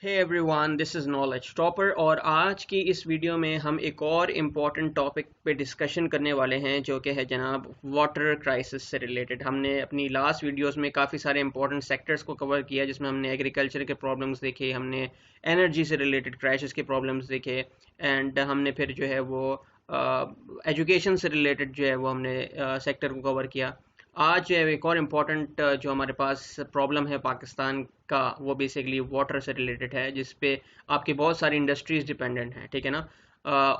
Hey everyone, this is Knowledge Topper और आज की इस वीडियो में हम एक और इम्पॉर्टेंट टॉपिक पे डिस्कशन करने वाले हैं जो कि है जनाब वाटर क्राइसिस से रिलेटेड। हमने अपनी लास्ट वीडियोस में काफ़ी सारे इम्पॉर्टेंट सेक्टर्स को कवर किया जिसमें हमने एग्रीकल्चर के प्रॉब्लम्स देखे, हमने एनर्जी से रिलेटेड क्राइसिस के प्रॉब्लम्स देखे एंड हमने फिर जो है वो एजुकेशन से रिलेटेड जो है वो हमने सेक्टर को कवर किया। आज जो है एक और इम्पॉर्टेंट जो हमारे पास प्रॉब्लम है पाकिस्तान का वो बेसिकली वाटर से रिलेटेड है जिस पे आपकी बहुत सारी इंडस्ट्रीज डिपेंडेंट हैं, ठीक है ना।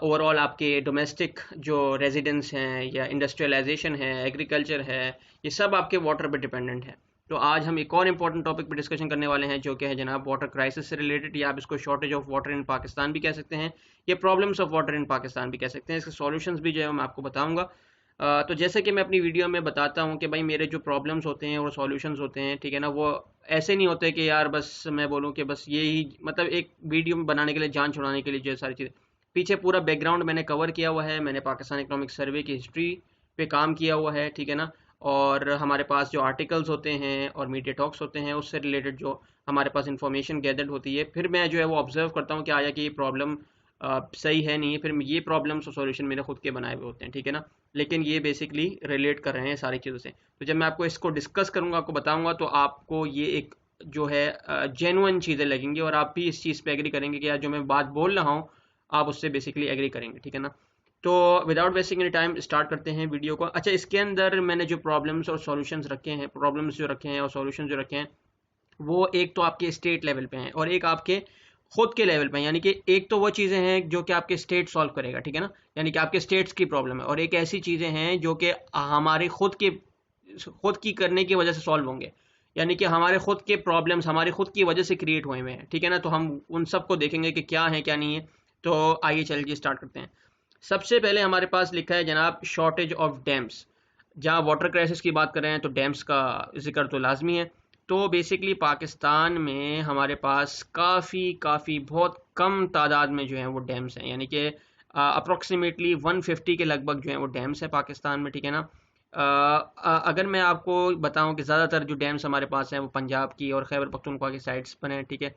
ओवरऑल आपके डोमेस्टिक जो रेजिडेंस हैं या इंडस्ट्रियलाइजेशन है, एग्रीकल्चर है, ये सब आपके वाटर पे डिपेंडेंट है। तो आज हम एक और इम्पॉर्टेंट टॉपिक पे डिस्कशन करने वाले हैं जो कि है जनाब वाटर क्राइसिस से रिलेटेड, या आप इसको shortage of water in Pakistan भी कह सकते हैं, ये problems of water in Pakistan भी कह सकते हैं। इसके सॉल्यूशंस भी जो है मैं आपको बताऊंगा। तो जैसे कि मैं अपनी वीडियो में बताता हूँ कि भाई मेरे जो प्रॉब्लम्स होते हैं और सॉल्यूशंस होते हैं, ठीक है ना, वो ऐसे नहीं होते कि यार बस मैं बोलूँ कि बस ये ही मतलब एक वीडियो में बनाने के लिए, जान छुड़ाने के लिए जो सारी चीज़ें पीछे पूरा बैकग्राउंड मैंने कवर किया हुआ है। मैंने पाकिस्तान इकोनॉमिक सर्वे की हिस्ट्री पे काम किया हुआ है, ठीक है ना। और हमारे पास जो आर्टिकल्स होते हैं और मीडिया टॉक्स होते हैं उससे रिलेटेड जो हमारे पास इंफॉर्मेशन गैदर्ड होती है, फिर मैं जो है वो ऑब्जर्व करता हूँ कि आया कि ये प्रॉब्लम सही है नहीं है, फिर ये प्रॉब्लम्स और सॉल्यूशन मेरे खुद के बनाए हुए होते हैं, ठीक है ना। लेकिन ये बेसिकली रिलेट कर रहे हैं सारी चीज़ों से। तो जब मैं आपको इसको डिस्कस करूंगा, आपको बताऊंगा, तो आपको ये एक जो है जेन्युइन चीज़ें लगेंगी और आप भी इस चीज़ पे एग्री करेंगे कि यार जो मैं बात बोल रहा हूँ आप उससे बेसिकली एग्री करेंगे, ठीक है ना। तो without wasting any time start करते हैं वीडियो को। अच्छा, इसके अंदर मैंने जो प्रॉब्लम्स और सॉल्यूशंस रखे हैं, प्रॉब्लम्स जो रखे हैं और सॉल्यूशन जो रखे हैं, वो एक तो आपके स्टेट लेवल पे हैं और एक आपके खुद के लेवल पे, यानी कि एक तो वो चीज़ें हैं जो कि आपके स्टेट सॉल्व करेगा, ठीक है ना, यानी कि आपके स्टेट्स की प्रॉब्लम है, और एक ऐसी चीज़ें हैं जो कि हमारे खुद की करने की वजह से सॉल्व होंगे, यानी कि हमारे खुद के प्रॉब्लम्स हमारी खुद की वजह से क्रिएट हुए हुए हैं, ठीक है ना। तो हम उन सबको देखेंगे कि क्या है क्या नहीं है। तो आइए चलिए स्टार्ट करते हैं। सबसे पहले हमारे पास लिखा है जनाब शॉर्टेज ऑफ डैम्स। जहाँ वाटर क्राइसिस की बात कर रहे हैं तो डैम्स का जिक्र तो लाजमी है। तो बेसिकली पाकिस्तान में हमारे पास काफ़ी काफ़ी बहुत कम तादाद में जो है वो डैम्स हैं, यानी कि अप्रोक्सीमेटली 150 के लगभग जो है वो डैम्स है पाकिस्तान में, ठीक है ना। अगर मैं आपको बताऊं कि ज़्यादातर जो डैम्स हमारे पास हैं वो पंजाब की और खैबर पख्तूनख्वा की साइड्स पर हैं, ठीक है।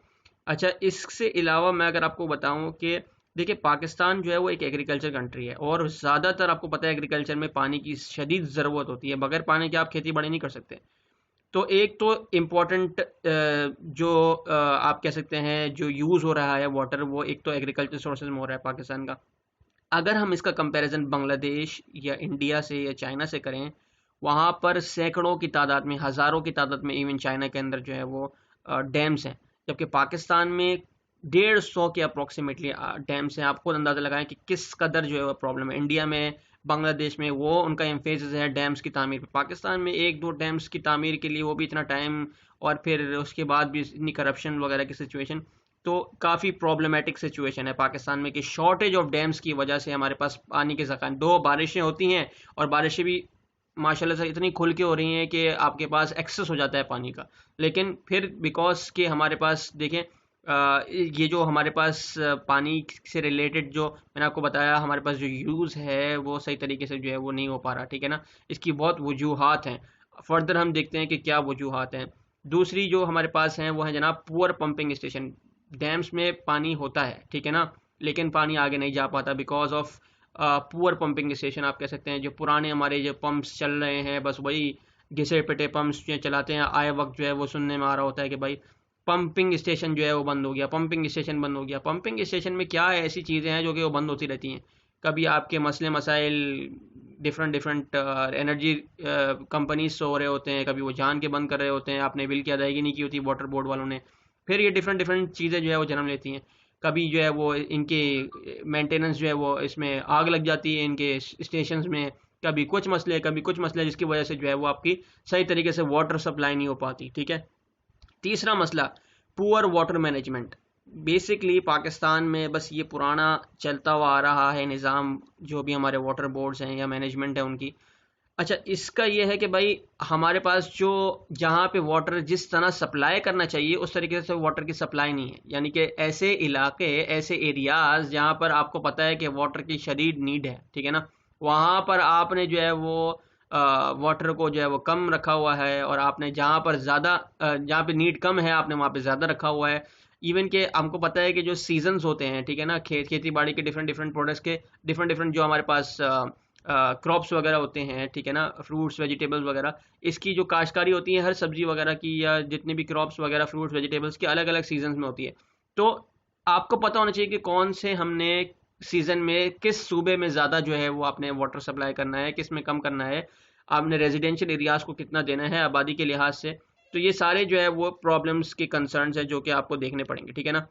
अच्छा, इससे अलावा मैं अगर आपको बताऊं कि देखिए पाकिस्तान जो है वो एक एग्रीकल्चर कंट्री है और ज़्यादातर आपको पता है एग्रीकल्चर में पानी की शदीद ज़रूरत होती है, बगैर पानी के आप खेती बाड़ी नहीं कर सकते। तो एक तो इम्पोर्टेंट जो आप कह सकते हैं जो यूज़ हो रहा है वाटर, वो एक तो एग्रीकल्चर सोर्सेज में हो रहा है पाकिस्तान का। अगर हम इसका कंपैरिजन बांग्लादेश या इंडिया से या चाइना से करें, वहाँ पर सैकड़ों की तादाद में, हज़ारों की तादाद में, इवन चाइना के अंदर जो है वो डैम्स हैं, जबकि पाकिस्तान में 150 के अप्रोक्सीमेटली डैम्स हैं। आप खुद अंदाज़ा लगाएं कि किस कदर जो है प्रॉब्लम है। इंडिया में, बांग्लादेश में वो उनका एम्फेसिस है डैम्स की तामीर पे, पाकिस्तान में एक दो डैम्स की तामीर के लिए वो भी इतना टाइम, और फिर उसके बाद भी इतनी करप्शन वगैरह की सिचुएशन। तो काफ़ी प्रॉब्लमेटिक सिचुएशन है पाकिस्तान में कि शॉर्टेज ऑफ डैम्स की वजह से हमारे पास पानी के ज़खायर, दो बारिशें होती हैं और बारिशें भी माशाल्लाह से इतनी खुल के हो रही हैं कि आपके पास एक्सेस हो जाता है पानी का। लेकिन फिर बिकॉज के हमारे पास देखें, ये जो हमारे पास पानी से रिलेटेड जो मैंने आपको बताया, हमारे पास जो यूज़ है वो सही तरीके से जो है वो नहीं हो पा रहा, ठीक है ना। इसकी बहुत वजूहात हैं। फर्दर हम देखते हैं कि क्या वजूहात हैं। दूसरी जो हमारे पास हैं वो है जनाब पुअर पंपिंग स्टेशन। डैम्स में पानी होता है, ठीक है ना, लेकिन पानी आगे नहीं जा पाता because of poor pumping station. आप कह सकते हैं जो पुराने हमारे जो पंप्स चल रहे हैं, बस वही घिसे पिटे पंप्स जो चलाते हैं, आए वक्त जो है वो सुनने में आ रहा होता है कि भाई पंपिंग स्टेशन जो है वो बंद हो गया, पंपिंग स्टेशन बंद हो गया। पंपिंग स्टेशन में क्या है, ऐसी चीज़ें हैं जो कि वो बंद होती रहती हैं। कभी आपके मसले मसाइल डिफरेंट डिफरेंट एनर्जी कंपनीज से हो रहे होते हैं, कभी वो जान के बंद कर रहे होते हैं, आपने बिल की अदायगी नहीं की होती वाटर बोर्ड वालों ने, फिर ये डिफरेंट डिफरेंट चीज़ें जो है वो जन्म लेती हैं। कभी जो है वो इनके मेंटेनेंस जो है वो इसमें आग लग जाती है इनके स्टेशंस में, कभी कुछ मसले कभी कुछ मसले, जिसकी वजह से जो है वो आपकी सही तरीके से वाटर सप्लाई नहीं हो पाती, ठीक है। तीसरा मसला, poor water management. Basically Pakistan में बस ये पुराना चलता हुआ आ रहा है निज़ाम, जो भी हमारे वाटर बोर्ड्स हैं या मैनेजमेंट है उनकी। अच्छा, इसका ये है कि भाई हमारे पास जो जहाँ पे वाटर जिस तरह सप्लाई करना चाहिए उस तरीके से वाटर की सप्लाई नहीं है, यानी कि ऐसे इलाके, ऐसे एरियाज जहाँ पर आपको पता है कि वाटर की शदीद नीड है, ठीक है ना, वहाँ पर आपने जो है वो वाटर को जो है वो कम रखा हुआ है, और आपने जहाँ पर ज़्यादा जहाँ पे नीड कम है आपने वहाँ पे ज़्यादा रखा हुआ है। इवन के हमको पता है कि जो सीजन्स होते हैं, ठीक है ना, खेती बाड़ी के डिफरेंट डिफरेंट प्रोडक्ट्स के डिफरेंट डिफरेंट जो हमारे पास क्रॉप्स वगैरह होते हैं, ठीक है ना, फ्रूट्स वेजिटेबल्स वगैरह, इसकी जो काश्तकारी होती है हर सब्जी वगैरह की या जितने भी क्रॉप्स वगैरह फ्रूट्स वेजिटेबल्स की अलग अलग सीजन्स में होती है। तो आपको पता होना चाहिए कि कौन से हमने सीजन में किस सूबे में ज़्यादा जो है वो आपने वाटर सप्लाई करना है, किस में कम करना है, आपने रेजिडेंशियल एरियाज को कितना देना है आबादी के लिहाज से। तो ये सारे जो है वो प्रॉब्लम्स के कंसर्न्स है जो कि आपको देखने पड़ेंगे, ठीक है ना।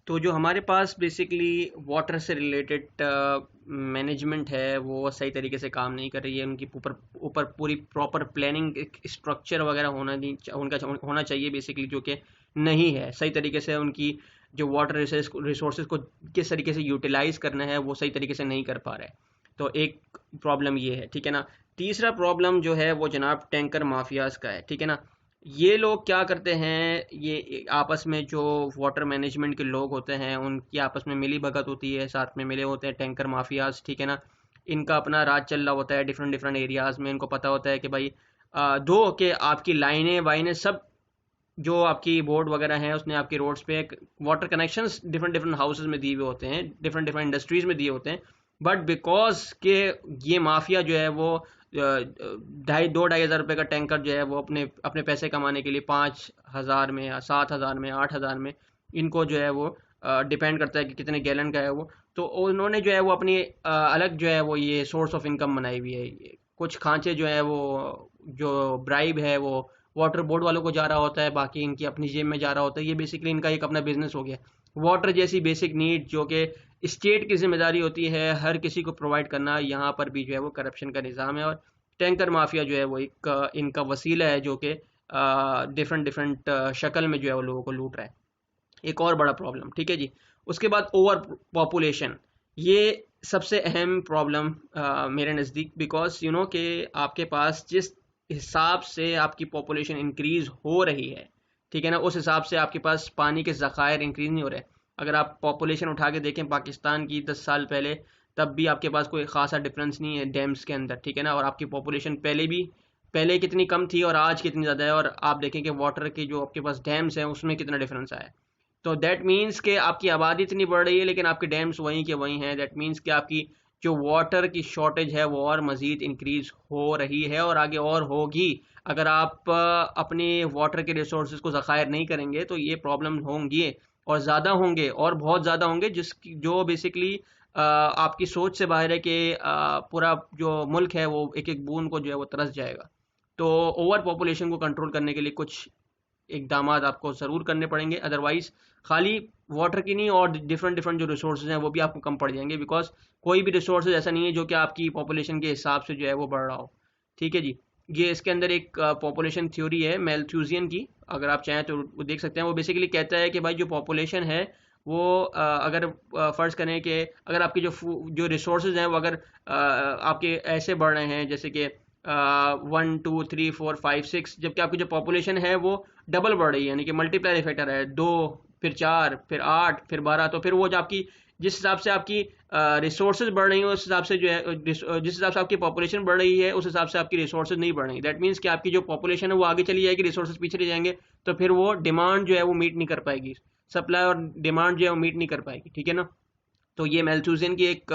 तो जो हमारे पास बेसिकली वाटर से रिलेटेड मैनेजमेंट है वो सही तरीके से काम नहीं कर रही है, उनकी ऊपर ऊपर पूरी प्रॉपर प्लानिंग स्ट्रक्चर वगैरह होना नहीं उनका होना चाहिए बेसिकली, जो कि नहीं है सही तरीके से। उनकी जो वाटर रिसोर्सेज को किस तरीके से यूटिलाइज करना है वो सही तरीके से नहीं कर पा रहा है। तो एक प्रॉब्लम ये है, ठीक है ना। तीसरा प्रॉब्लम जो है वो जनाब टैंकर माफियाज का है, ठीक है ना। ये लोग क्या करते हैं, ये आपस में जो वाटर मैनेजमेंट के लोग होते हैं उनकी आपस में मिली भगत होती है, साथ में मिले होते हैं टैंकर माफियाज, ठीक है ना। इनका अपना राज चल रहा होता है डिफरेंट डिफरेंट एरियाज में। इनको पता होता है कि भाई दो के आपकी लाइनें वाइनें सब जो आपकी बोर्ड वगैरह हैं उसने आपकी रोड्स पे water connections different different houses में दिए हुए होते हैं, डिफरेंट डिफरेंट इंडस्ट्रीज में दिए होते हैं। बट बिकॉज के ये माफिया जो है वो 2,500 रुपये का टैंकर जो है वो अपने अपने पैसे कमाने के लिए 5,000 में या 7,000 में 8,000 में इनको जो है वो डिपेंड करता है कि कितने गैलन का है वो। तो उन्होंने जो है वो अपनी अलग जो है वो ये सोर्स ऑफ इनकम बनाई हुई है। कुछ खांचे जो है वो जो ब्राइब है वो वाटर बोर्ड वालों को जा रहा होता है, बाकी इनकी अपनी जेब में जा रहा होता है। ये बेसिकली इनका एक अपना बिजनेस हो गया। वाटर जैसी बेसिक नीड जो कि स्टेट की जिम्मेदारी होती है हर किसी को प्रोवाइड करना, यहाँ पर भी जो है वो करप्शन का निज़ाम है। और टैंकर माफिया जो है वो एक इनका वसीला है जो कि डिफरेंट डिफरेंट शक्ल में जो है वो लोगों को लूट रहा है। एक और बड़ा प्रॉब्लम, ठीक है जी। उसके बाद ओवर पॉपुलेशन, ये सबसे अहम प्रॉब्लम मेरे नज़दीक, बिकॉज यू नो कि आपके पास जिस हिसाब से आपकी पॉपुलेशन इंक्रीज हो रही है, ठीक है ना, उस हिसाब से आपके पास पानी के ज़खायर इंक्रीज नहीं हो रहे। अगर आप पॉपुलेशन उठा के देखें पाकिस्तान की 10 साल पहले, तब भी आपके पास कोई खासा डिफरेंस नहीं है डैम्स के अंदर, ठीक है ना। और आपकी पॉपुलेशन पहले कितनी कम थी और आज कितनी ज़्यादा है। और आप देखें कि वाटर की जो आपके पास डैम्स हैं उसमें कितना डिफरेंस आया है। तो दैट मीन्स कि आपकी आबादी इतनी बढ़ रही है लेकिन आपके डैम्स वहीं के वहीं हैं। दैट मीन्स कि आपकी जो वाटर की शॉर्टेज है वो और मज़ीद इंक्रीज हो रही है और आगे और होगी। अगर आप अपने वाटर के रिसोर्सेज को ज़खायर नहीं करेंगे तो ये प्रॉब्लम होंगी और ज़्यादा होंगे और बहुत ज़्यादा होंगे, जिसकी जो बेसिकली आपकी सोच से बाहर है कि पूरा जो मुल्क है वो एक एक बूंद को जो है वो तरस जाएगा। तो ओवर पॉपुलेशन को कंट्रोल करने के लिए कुछ इकदाम आपको ज़रूर करने पड़ेंगे, अदरवाइज खाली वाटर की नहीं और डिफरेंट डिफरेंट जो रिसोर्सेज हैं वो भी आपको कम पड़ जाएंगे। बिकॉज कोई भी रिसोर्सेज ऐसा नहीं है जो कि आपकी पॉपुलेशन के हिसाब से जो है वो बढ़ रहा हो, ठीक है जी। ये इसके अंदर एक पॉपुलेशन थ्योरी है मैल्थ्यूजियन की, अगर आप चाहें तो वो देख सकते हैं। वो बेसिकली कहता है कि भाई जो पॉपुलेशन है वो अगर फ़र्ज़ करें कि अगर आपकी जो रिसोर्सेज हैं वो अगर आपके ऐसे बढ़ रहे हैं जैसे कि 1 2 3 4 5 6, जबकि आपकी जो पॉपुलेशन है वो डबल बढ़ रही है, यानी कि मल्टीप्लाई फैक्टर है 2 फिर 4 फिर 8 फिर 12। तो फिर वो जो आपकी जिस हिसाब से आपकी रिसोर्सेज बढ़ रही है उस हिसाब से जो है जिस हिसाब से आपकी पॉपुलेशन बढ़ रही है उस हिसाब से आपकी रिसोर्सेज नहीं बढ़ रही। दैट मीन्स कि आपकी जो पॉपुलेशन है वो आगे चली जाएगी, रिसोर्सेज पीछे रह जाएंगे। तो फिर वो डिमांड जो है वो मीट नहीं कर पाएगी, सप्लाई और डिमांड जो है वो मीट नहीं कर पाएगी, ठीक है ना। तो ये मैल्थूजियन की एक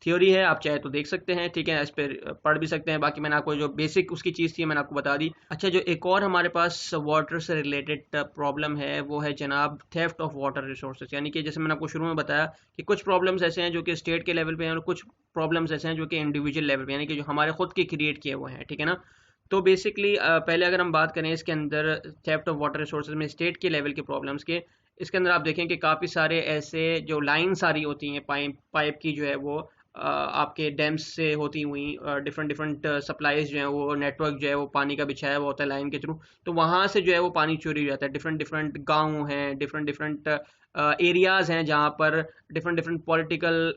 थ्योरी है, आप चाहे तो देख सकते हैं, ठीक है, इस पर पढ़ भी सकते हैं। बाकी मैंने आपको जो बेसिक उसकी चीज़ थी मैंने आपको बता दी। अच्छा, जो एक और हमारे पास वाटर से रिलेटेड प्रॉब्लम है वो है जनाब थेफ्ट ऑफ वाटर रिसोर्सेज। यानी कि जैसे मैंने आपको शुरू में बताया कि कुछ प्रॉब्लम्स ऐसे हैं जो कि स्टेट के लेवल पे हैं और कुछ प्रॉब्लम्स ऐसे हैं जो कि इंडिविजुअल लेवल पे यानी कि जो हमारे खुद के क्रिएट किए हुए हैं, ठीक है ना। तो बेसिकली पहले अगर हम बात करें इसके अंदर थेफ्ट ऑफ वाटर रिसोर्सेज में स्टेट के लेवल के प्रॉब्लम्स के, इसके अंदर आप देखें कि काफ़ी सारे ऐसे जो लाइन्स आ रही होती हैं पाइप की जो है वो आपके डैम्स से होती हुई डिफरेंट डिफरेंट सप्लाईज जो है वो नेटवर्क जो है वो पानी का बिछाया हुआ होता है लाइन के थ्रू। तो वहाँ से जो है वो पानी चोरी हो जाता है। डिफरेंट डिफरेंट गाँव हैं, डिफरेंट डिफरेंट एरियाज़ हैं जहाँ पर डिफरेंट डिफरेंट पॉलिटिकल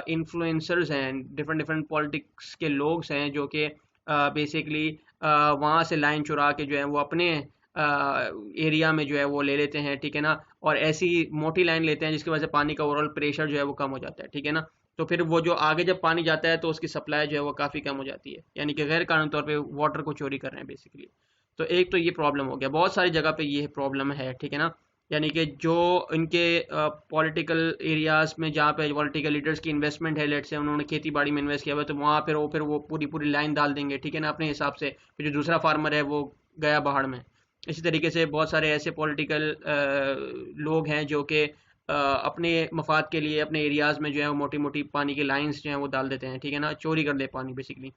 इन्फ्लुएंसर्स हैं, डिफरेंट डिफरेंट पॉलिटिक्स के लोग हैं जो कि बेसिकली वहाँ से लाइन चुरा के जो है वो अपने एरिया में जो है वो ले लेते हैं, ठीक है ना। और ऐसी मोटी लाइन लेते हैं जिसकी वजह से पानी का ओवरऑल प्रेशर जो है वो कम हो जाता है, ठीक है ना। तो फिर वो जो आगे जब पानी जाता है तो उसकी सप्लाई जो है वो काफ़ी कम हो जाती है, यानी कि गैर कानूनी तौर पे वाटर को चोरी कर रहे हैं बेसिकली। तो एक तो ये प्रॉब्लम हो गया, बहुत सारी जगह पे ये प्रॉब्लम है, ठीक है ना। यानी कि जो इनके पॉलिटिकल एरियाज में जहाँ पे पॉलिटिकल लीडर्स की इन्वेस्टमेंट है, लेट से उन्होंने खेती बाड़ी में इन्वेस्ट किया हुआ है, तो वहाँ फिर वो पूरी पूरी लाइन डाल देंगे, ठीक है ना, अपने हिसाब से। फिर जो दूसरा फार्मर है वो गया बाहर में। इसी तरीके से बहुत सारे ऐसे पॉलिटिकल लोग हैं जो कि अपने मफाद के लिए अपने एरियाज में जो है वो मोटी मोटी पानी की लाइंस जो है वो डाल देते हैं, ठीक है ना, चोरी कर दे पानी बेसिकली।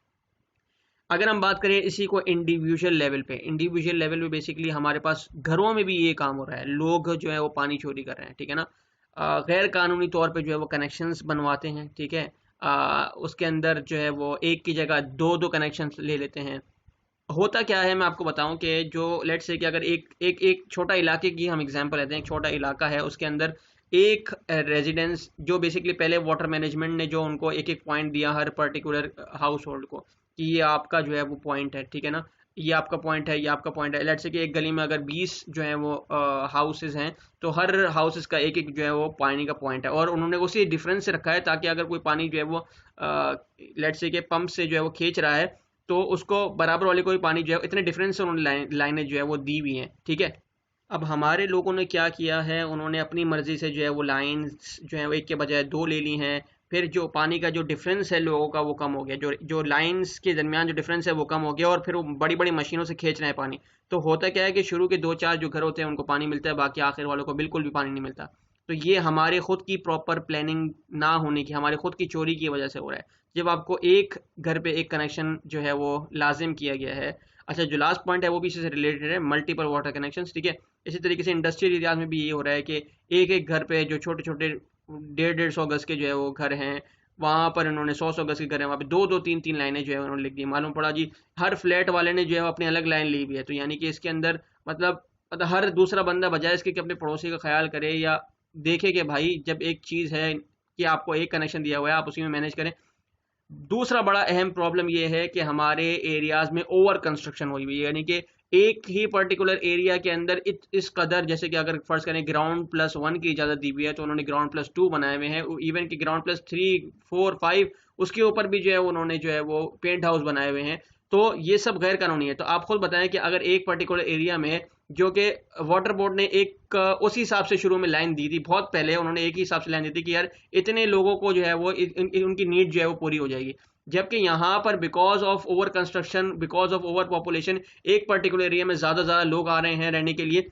अगर हम बात करें इसी को इंडिविजुअल लेवल पे बेसिकली हमारे पास घरों में भी ये काम हो रहा है, लोग जो है वो पानी चोरी कर रहे हैं, ठीक है ना। गैर कानूनी तौर पे जो है वो कनेक्शंस बनवाते हैं, ठीक है। उसके अंदर जो है वो एक की जगह दो दो कनेक्शंस ले लेते हैं। होता क्या है मैं आपको बताऊं कि जो लेट्स से कि अगर एक एक एक छोटा इलाके की हम एग्जांपल लेते हैं, एक छोटा इलाका है, उसके अंदर एक रेजिडेंस जो बेसिकली पहले वाटर मैनेजमेंट ने जो उनको एक एक पॉइंट दिया हर पर्टिकुलर हाउस होल्ड को कि ये आपका जो है वो पॉइंट है, ठीक है ना, ये आपका पॉइंट है, ये आपका पॉइंट है। लेट्स से कि एक गली में अगर 20 जो है वो हाउसेज हैं, तो हर हाउसेज का एक एक जो है वो पानी का पॉइंट है, और उन्होंने उसी डिफरेंस से रखा है ताकि अगर कोई पानी जो है वो लेट्स से कि पंप से जो है वो खींच रहा है, तो उसको बराबर वाले कोई पानी जो है इतने डिफरेंस से उन्होंने लाइनें जो है वो दी हुई हैं, ठीक है। अब हमारे लोगों ने क्या किया है, उन्होंने अपनी मर्जी से जो है वो लाइंस जो है वो एक के बजाय दो ले ली हैं। फिर जो पानी का जो डिफरेंस है लोगों का वो कम हो गया, जो जो लाइंस के दरमियान जो डिफरेंस है वो कम हो गया, और फिर वो बड़ी बड़ी मशीनों से खींच रहे हैं पानी। तो होता क्या है कि शुरू के दो चार जो घर होते हैं उनको पानी मिलता है, बाकी आखिर वालों को बिल्कुल भी पानी नहीं मिलता। तो ये हमारे खुद की प्रॉपर प्लानिंग ना होने की, हमारे खुद की चोरी की वजह से हो रहा है। जब आपको एक घर पे एक कनेक्शन जो है वो लाजिम किया गया है। अच्छा, जो लास्ट पॉइंट है वो भी इसी से रिलेटेड है, मल्टीपल वाटर कनेक्शन, ठीक है। इसी तरीके से इंडस्ट्रियल एरियाज में भी ये हो रहा है कि एक एक घर पे जो छोटे छोटे 150-150 गज के जो है वो घर हैं, वहां पर इन्होंने 100-100 गज के घर हैं, वहाँ पे दो दो तीन तीन लाइनें जो है उन्होंने लिख दी। मालूम पड़ा जी हर फ्लैट वाले ने जो है वो अपनी अलग लाइन ली हुई है। तो यानी कि इसके अंदर मतलब हर दूसरा बंदा बजाय इसके कि अपने पड़ोसी का ख्याल करे या देखे कि भाई जब एक चीज़ है कि आपको एक कनेक्शन दिया हुआ है आप उसी में मैनेज करें। दूसरा बड़ा अहम प्रॉब्लम ये है कि हमारे एरियाज में ओवर कंस्ट्रक्शन हुई हुई है, यानी कि एक ही पर्टिकुलर एरिया के अंदर इस कदर, जैसे कि अगर फर्ज करें ग्राउंड+1 की इजाजत दी हुई है, तो उन्होंने ग्राउंड+2 बनाए हुए हैं, इवन कि ग्राउंड+3, 4, 5 उसके ऊपर भी जो है उन्होंने जो है वो पेंट हाउस बनाए हुए हैं। तो ये सब गैर कानूनी है। तो आप खुद बताएं कि अगर एक पर्टिकुलर एरिया में जो कि वाटर बोर्ड ने एक उसी हिसाब से शुरू में लाइन दी थी, बहुत पहले उन्होंने एक ही हिसाब से लाइन दी थी कि यार इतने लोगों को जो है वो उनकी नीड जो है वो पूरी हो जाएगी, जबकि यहाँ पर because of over construction, because of over population, एक पर्टिकुलर एरिया में ज्यादा ज्यादा लोग आ रहे हैं रहने के लिए,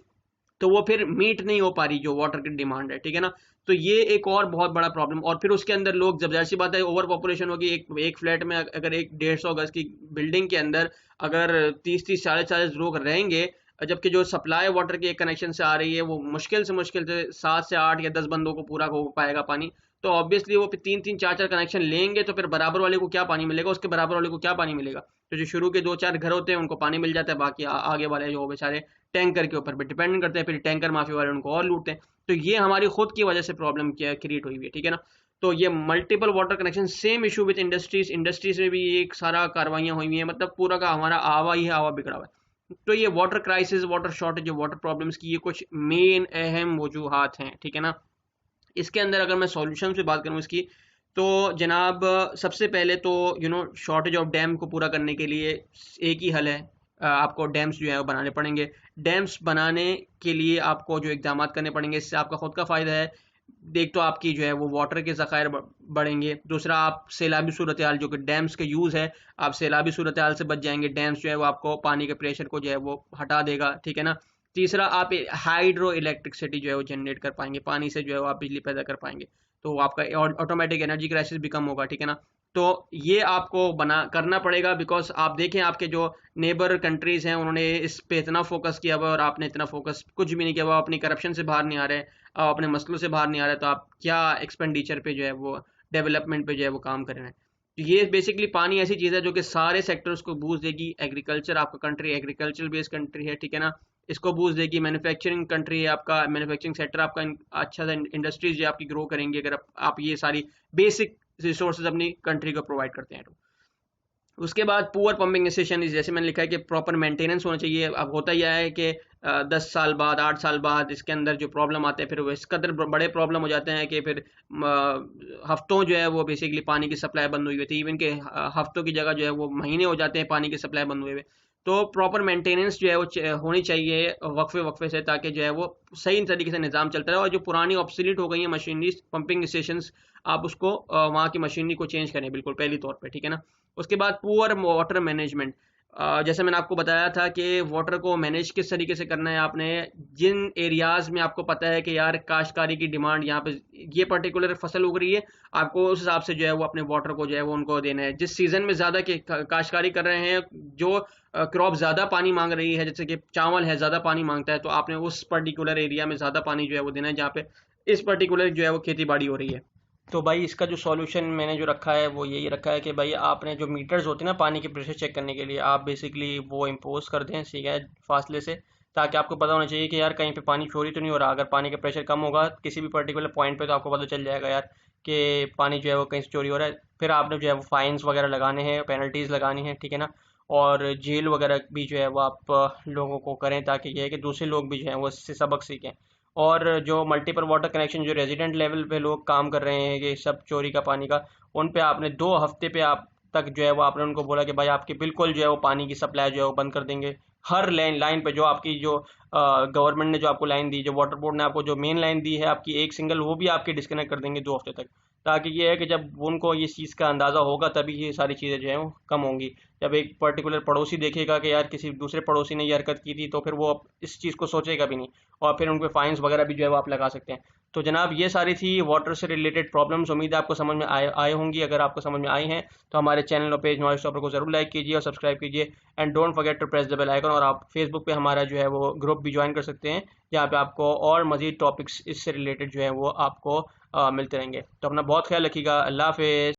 तो वो फिर मीट नहीं हो पा रही जो वाटर की डिमांड है, ठीक है ना। तो ये एक और बहुत बड़ा प्रॉब्लम। और फिर उसके अंदर लोग, जब जाहिर सी बात है ओवर पॉपुलेशन होगी, एक फ्लैट में अगर एक 150 गज की बिल्डिंग के अंदर अगर 30-30, 40-40 लोग रहेंगे, जबकि जो सप्लाई वाटर की एक कनेक्शन से आ रही है वो मुश्किल से 7 से 8 या 10 बंदों को पूरा हो पाएगा पानी। तो ऑब्वियसली वो 3-3, 4-4 कनेक्शन लेंगे, तो फिर बराबर वाले को क्या पानी मिलेगा, उसके बराबर वाले को क्या पानी मिलेगा। तो जो शुरू के 2-4 घर होते हैं उनको पानी मिल जाता है, बाकी आगे वाले जो बेचारे टैंकर के ऊपर भी डिपेंड करते हैं, फिर टैंकर माफी वाले उनको और लूटते हैं। तो ये हमारी खुद की वजह से प्रॉब्लम क्या क्रिएट हुई हुई है, ठीक है ना। तो ये multiple water connection, same issue with industries में भी एक सारा कार्रवाइयां हुई हुई है, मतलब पूरा का हमारा आवा ही आवा बिगड़ा हुआ है। तो ये water crisis, water shortage, water problems की ये कुछ मेन अहम वजूहात हैं, ठीक है ना। इसके अंदर अगर मैं सॉल्यूशन से बात करूं इसकी, तो जनाब सबसे पहले तो शॉर्टेज ऑफ डैम को पूरा करने के लिए एक ही हल है, आपको डैम्स जो है वो बनाने पड़ेंगे। डैम्स बनाने के लिए आपको जो इकदाम करने पड़ेंगे, इससे आपका खुद का फ़ायदा है। एक तो आपकी जो है वो वाटर के ज़खायर बढ़ेंगे, दूसरा आप सैलाबी सूरत हाल जो कि डैम्स के यूज़ है, आप सैलाबी सूरत हाल से बच जाएंगे। डैम्स जो है वो आपको पानी के प्रेशर को जो है वो हटा देगा, ठीक है ना। तीसरा, आप हाइड्रो इलेक्ट्रिसिटी जो है वो जनरेट कर पाएंगे, पानी से जो है वो आप बिजली पैदा कर पाएंगे, तो आपका ऑटोमेटिक एनर्जी क्राइसिस भी कम होगा, ठीक है ना। तो ये आपको बना करना पड़ेगा, बिकॉज आप देखें आपके जो नेबर कंट्रीज हैं उन्होंने इस पे इतना फोकस किया हुआ और आपने इतना फोकस कुछ भी नहीं किया हुआ, अपनी करप्शन से बाहर नहीं आ रहे, आप अपने मसलों से बाहर नहीं आ रहे, तो आप क्या एक्सपेंडिचर पे जो है वो डेवलपमेंट पे जो है वो काम कर रहे हैं। तो ये बेसिकली पानी ऐसी चीज़ है जो कि सारे सेक्टर्स को बूस्ट देगी। एग्रीकल्चर, आपका कंट्री एग्रीकल्चर बेस्ड कंट्री है, ठीक है ना, इसको बूस्ट देगी। मैन्युफैक्चरिंग कंट्री है आपका, मैन्युफैक्चरिंग सेक्टर आपका अच्छा सा इंडस्ट्रीज जो आपकी ग्रो करेंगी अगर आप ये सारी बेसिक रिसोर्सेज अपनी कंट्री को प्रोवाइड करते हैं। तो उसके बाद पुअर पंपिंग स्टेशन, जैसे मैंने लिखा है कि प्रॉपर मेंटेनेंस होना चाहिए। अब होता यह है कि 10 साल बाद, 8 साल बाद इसके अंदर जो प्रॉब्लम आते हैं, फिर वो इस कदर बड़े प्रॉब्लम हो जाते हैं कि फिर हफ्तों जो है वो बेसिकली पानी की सप्लाई बंद हुई हुई थी, इवन के हफ्तों की जगह जो है वो महीने हो जाते हैं पानी की सप्लाई बंद हुए हुए। तो प्रॉपर मेंटेनेंस जो है वो होनी चाहिए वक्फे वक्फे से, ताकि जो है वो सही तरीके से निज़ाम चलता रहे। और जो पुरानी ऑब्सोलीट हो गई है मशीनरी पंपिंग स्टेशंस, आप उसको वहाँ की मशीनरी को चेंज करें बिल्कुल पहली तौर पे, ठीक है ना। उसके बाद पुअर वाटर मैनेजमेंट, जैसे मैंने आपको बताया था कि वाटर को मैनेज किस तरीके से करना है आपने। जिन एरियाज़ में आपको पता है कि यार काश्तकारी की डिमांड यहाँ पे ये पर्टिकुलर फसल उग रही है, आपको उस हिसाब से जो है वो अपने वाटर को जो है वो उनको देना है। जिस सीज़न में ज़्यादा काश्तकारी कर रहे हैं, जो क्रॉप ज़्यादा पानी मांग रही है, जैसे कि चावल है ज़्यादा पानी मांगता है, तो आपने उस पर्टिकुलर एरिया में ज़्यादा पानी जो है वो देना है जहाँ पे इस पर्टिकुलर जो है वो खेती बाड़ी हो रही है। तो भाई इसका जो सॉल्यूशन मैंने जो रखा है वो यही रखा है कि भाई आपने जो मीटर्स होते हैं ना पानी के प्रेशर चेक करने के लिए, आप बेसिकली वो इम्पोज कर दें, ठीक है, फासले से, ताकि आपको पता होना चाहिए कि यार कहीं पे पानी चोरी तो नहीं हो रहा। अगर पानी का प्रेशर कम होगा किसी भी पर्टिकुलर पॉइंट पे, तो आपको पता चल जाएगा यार कि पानी जो है वो कहीं से चोरी हो रहा है। फिर आपने जो है वो फाइन्स वगैरह लगाने हैं, पेनल्टीज़ लगानी है, ठीक है ना। और जेल वगैरह भी जो है वो आप लोगों को करें, ताकि ये है कि दूसरे लोग भी जो हैं वो इससे सबक सीखें। और जो मल्टीपल वाटर कनेक्शन जो रेजिडेंट लेवल पे लोग काम कर रहे हैं, ये सब चोरी का पानी का, उन पे आपने 2 हफ्ते पे आप तक जो है वो आपने उनको बोला कि भाई आपकी बिल्कुल जो है वो पानी की सप्लाई जो है वो बंद कर देंगे। हर लाइन लाइन पे जो आपकी जो गवर्नमेंट ने जो आपको लाइन दी, जो वाटर बोर्ड ने आपको जो मेन लाइन दी है आपकी एक सिंगल, वो भी आपकी डिस्कनेक्ट कर देंगे 2 हफ्ते तक। ताकि ये है कि जब उनको ये चीज़ का अंदाज़ा होगा तभी ये सारी चीज़ें जो है वो कम होंगी। जब एक पर्टिकुलर पड़ोसी देखेगा कि यार किसी दूसरे पड़ोसी ने ये हरकत की थी, तो फिर वो अब इस चीज़ को सोचेगा भी नहीं, और फिर उन पे फाइन्स वगैरह भी जो है वो आप लगा सकते हैं। तो जनाब ये सारी थी वाटर से रिलेटेड प्रॉब्लम्स, उम्मीद है आपको समझ में आए होंगी। अगर आपको समझ में आई हैं तो हमारे चैनल और पेज नॉलेज टॉपर को जरूर लाइक कीजिए और सब्सक्राइब कीजिए, and don't forget to press the bell icon. और आप फेसबुक पे हमारा जो है वो ग्रुप भी ज्वाइन कर सकते हैं, जहाँ पे आपको और मजीद टॉपिक्स इससे रिलेटेड जो है वो आपको मिलते रहेंगे। तो अपना बहुत ख्याल रखिएगा। अल्लाह हाफिज़।